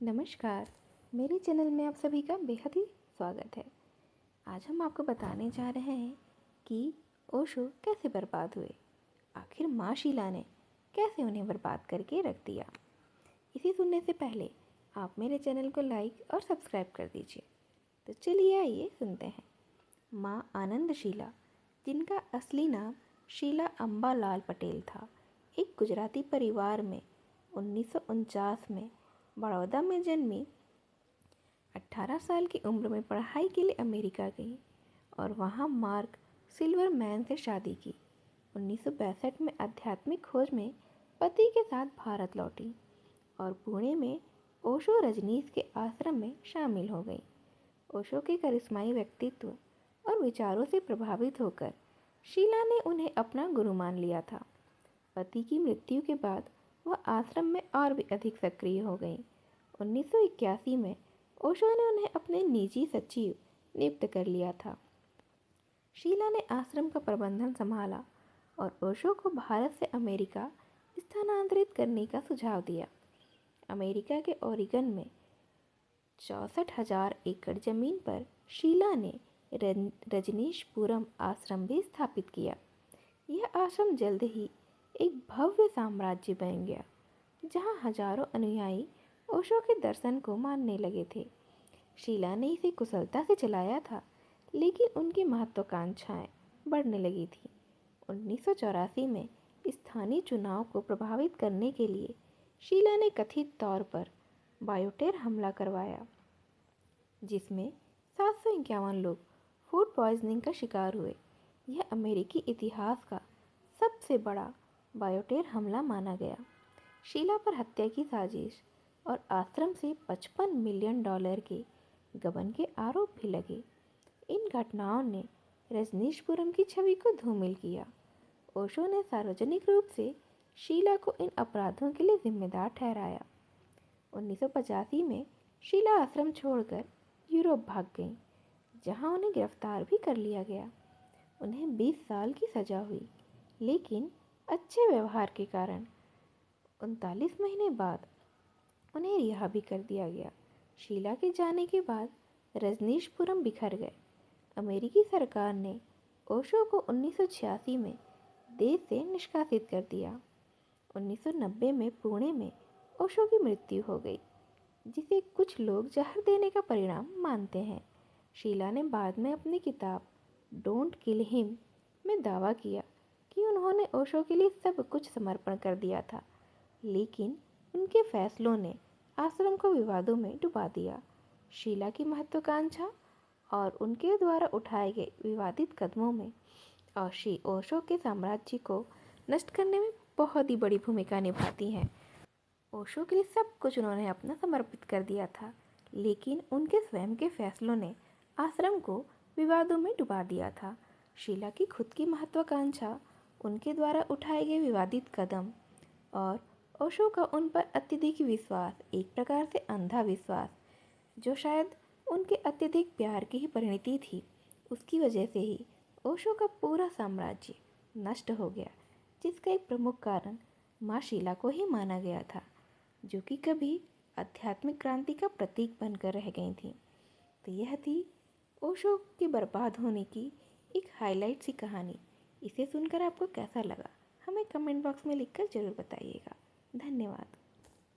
नमस्कार। मेरे चैनल में आप सभी का बेहद ही स्वागत है। आज हम आपको बताने जा रहे हैं कि ओशो कैसे बर्बाद हुए। आखिर माँ शीला ने कैसे उन्हें बर्बाद करके रख दिया। इसे सुनने से पहले आप मेरे चैनल को लाइक और सब्सक्राइब कर दीजिए। तो चलिए आइए सुनते हैं। माँ आनंदशीला, जिनका असली नाम शीला अंबालाल पटेल था, एक गुजराती परिवार में 1949 में बड़ौदा में जन्मी। 18 साल की उम्र में पढ़ाई के लिए अमेरिका गई और वहां मार्क सिल्वरमैन से शादी की। 1962 में आध्यात्मिक खोज में पति के साथ भारत लौटी और पुणे में ओशो रजनीश के आश्रम में शामिल हो गई। ओशो के करिश्माई व्यक्तित्व और विचारों से प्रभावित होकर शीला ने उन्हें अपना गुरु मान लिया था। पति की मृत्यु के बाद वह आश्रम में और भी अधिक सक्रिय हो गई। 1981 में ओशो ने उन्हें अपने निजी सचिव नियुक्त कर लिया था। शीला ने आश्रम का प्रबंधन संभाला और ओशो को भारत से अमेरिका स्थानांतरित करने का सुझाव दिया। अमेरिका के ओरिगन में 64,000 एकड़ जमीन पर शीला ने रजनीशपुरम आश्रम भी स्थापित किया। यह आश्रम जल्द ही एक भव्य साम्राज्य बन गया, जहां हजारों अनुयायी ओशो के दर्शन को मानने लगे थे। शीला ने इसे कुशलता से चलाया था, लेकिन उनकी महत्वाकांक्षाएं बढ़ने लगी थी। 1984 में स्थानीय चुनाव को प्रभावित करने के लिए शीला ने कथित तौर पर बायोटेर हमला करवाया, जिसमें 751 लोग फूड पॉइजनिंग का शिकार हुए। यह अमेरिकी इतिहास का सबसे बड़ा बायोटेर हमला माना गया। शीला पर हत्या की साजिश और आश्रम से $55 मिलियन के गबन के आरोप भी लगे। इन घटनाओं ने रजनीशपुरम की छवि को धूमिल किया। ओशो ने सार्वजनिक रूप से शीला को इन अपराधों के लिए जिम्मेदार ठहराया। 1985 में शीला आश्रम छोड़कर यूरोप भाग गईं, जहां उन्हें गिरफ्तार भी कर लिया गया। उन्हें 20 साल की सजा हुई, लेकिन अच्छे व्यवहार के कारण 39 महीने बाद उन्हें रिहा भी कर दिया गया। शीला के जाने के बाद रजनीशपुरम बिखर गए। अमेरिकी सरकार ने ओशो को 1986 में देश से निष्कासित कर दिया। 1990 में पुणे में ओशो की मृत्यु हो गई, जिसे कुछ लोग जहर देने का परिणाम मानते हैं। शीला ने बाद में अपनी किताब डोंट किल हिम में दावा किया कि उन्होंने ओशो के लिए सब कुछ समर्पण कर दिया था, लेकिन उनके फैसलों ने आश्रम को विवादों में डुबा दिया। शीला की महत्वाकांक्षा और उनके द्वारा उठाए गए विवादित कदमों में ओशो के साम्राज्य को नष्ट करने में बहुत ही बड़ी भूमिका निभाती हैं। ओशो के लिए सब कुछ उन्होंने अपना समर्पित कर दिया था, लेकिन उनके स्वयं के फैसलों ने आश्रम को विवादों में डुबा दिया था। शीला की खुद की महत्वाकांक्षा, उनके द्वारा उठाए गए विवादित कदम और ओशो का उन पर अत्यधिक विश्वास, एक प्रकार से अंधा विश्वास, जो शायद उनके अत्यधिक प्यार की ही परिणति थी, उसकी वजह से ही ओशो का पूरा साम्राज्य नष्ट हो गया, जिसका एक प्रमुख कारण माँ शीला को ही माना गया था, जो कि कभी आध्यात्मिक क्रांति का प्रतीक बनकर रह गई थी। तो यह थी ओशो के बर्बाद होने की एक हाईलाइट सी कहानी। इसे सुनकर आपको कैसा लगा, हमें कमेंट बॉक्स में लिखकर ज़रूर बताइएगा। धन्यवाद।